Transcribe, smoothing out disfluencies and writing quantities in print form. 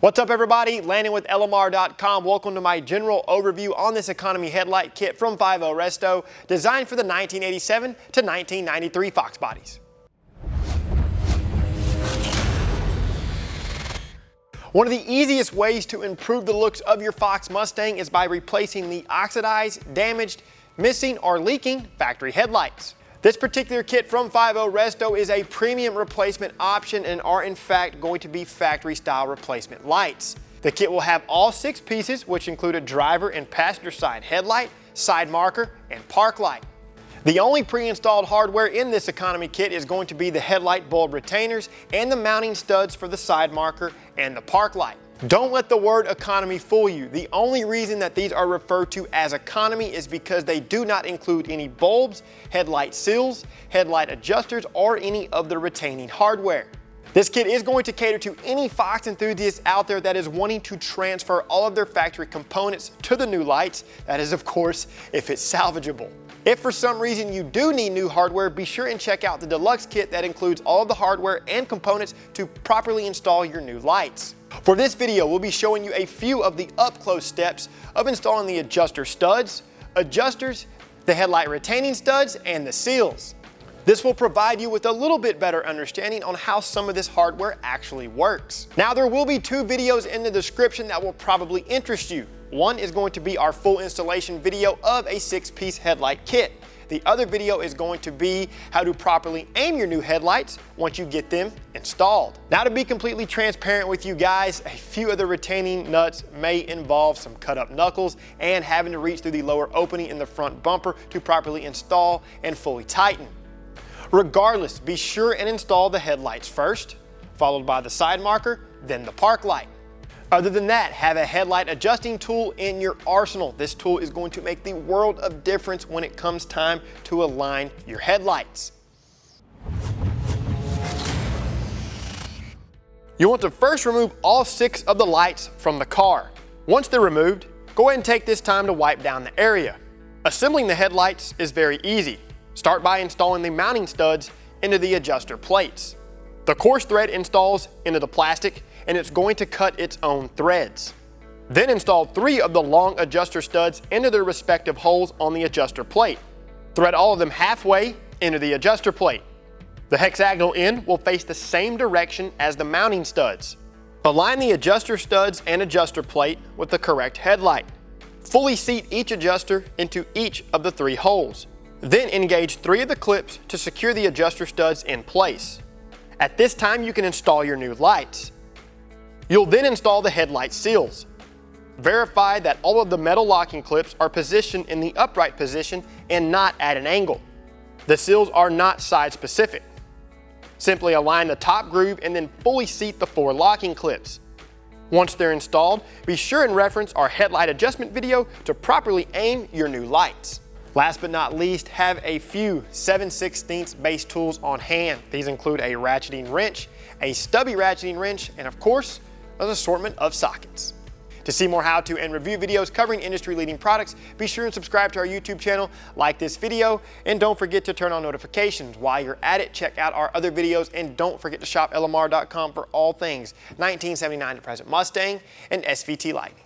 What's up everybody, Landon with LMR.com. Welcome to my general overview on this economy headlight kit from 50 Resto, designed for the 1987 to 1993 Fox bodies. One of the easiest ways to improve the looks of your Fox Mustang is by replacing the oxidized, damaged, missing, or leaking factory headlights. This particular kit from 50 Resto is a premium replacement option and are in fact going to be factory style replacement lights. The kit will have all 6 pieces, which include a driver and passenger side headlight, side marker, and park light. The only pre-installed hardware in this economy kit is going to be the headlight bulb retainers and the mounting studs for the side marker and the park light. Don't let the word economy fool you. The only reason that these are referred to as economy is because they do not include any bulbs, headlight seals, headlight adjusters, or any of the retaining hardware. This kit is going to cater to any Fox enthusiast out there that is wanting to transfer all of their factory components to the new lights. That is, of course, if it's salvageable. If for some reason you do need new hardware, be sure and check out the deluxe kit that includes all of the hardware and components to properly install your new lights. For this video, we'll be showing you a few of the up-close steps of installing the adjuster studs, adjusters, the headlight retaining studs, and the seals. This will provide you with a little bit better understanding on how some of this hardware actually works. Now, there will be 2 videos in the description that will probably interest you. One is going to be our full installation video of a 6-piece headlight kit. The other video is going to be how to properly aim your new headlights once you get them installed. Now, to be completely transparent with you guys, a few of the retaining nuts may involve some cut up knuckles and having to reach through the lower opening in the front bumper to properly install and fully tighten. Regardless, be sure and install the headlights first, followed by the side marker, then the park light. Other than that, have a headlight adjusting tool in your arsenal. This tool is going to make the world of difference when it comes time to align your headlights. You want to first remove all 6 of the lights from the car. Once they're removed, go ahead and take this time to wipe down the area. Assembling the headlights is very easy. Start by installing the mounting studs into the adjuster plates. The coarse thread installs into the plastic and it's going to cut its own threads. Then install 3 of the long adjuster studs into their respective holes on the adjuster plate. Thread all of them halfway into the adjuster plate. The hexagonal end will face the same direction as the mounting studs. Align the adjuster studs and adjuster plate with the correct headlight. Fully seat each adjuster into each of the 3 holes. Then engage 3 of the clips to secure the adjuster studs in place. At this time, you can install your new lights. You'll then install the headlight seals. Verify that all of the metal locking clips are positioned in the upright position and not at an angle. The seals are not side specific. Simply align the top groove and then fully seat the 4 locking clips. Once they're installed, be sure and reference our headlight adjustment video to properly aim your new lights. Last but not least, have a few 7/16 base tools on hand. These include a ratcheting wrench, a stubby ratcheting wrench, and of course, an assortment of sockets. To see more how-to and review videos covering industry-leading products, be sure and subscribe to our YouTube channel, like this video, and don't forget to turn on notifications. While you're at it, check out our other videos, and don't forget to shop LMR.com for all things 1979 to present Mustang and SVT lighting.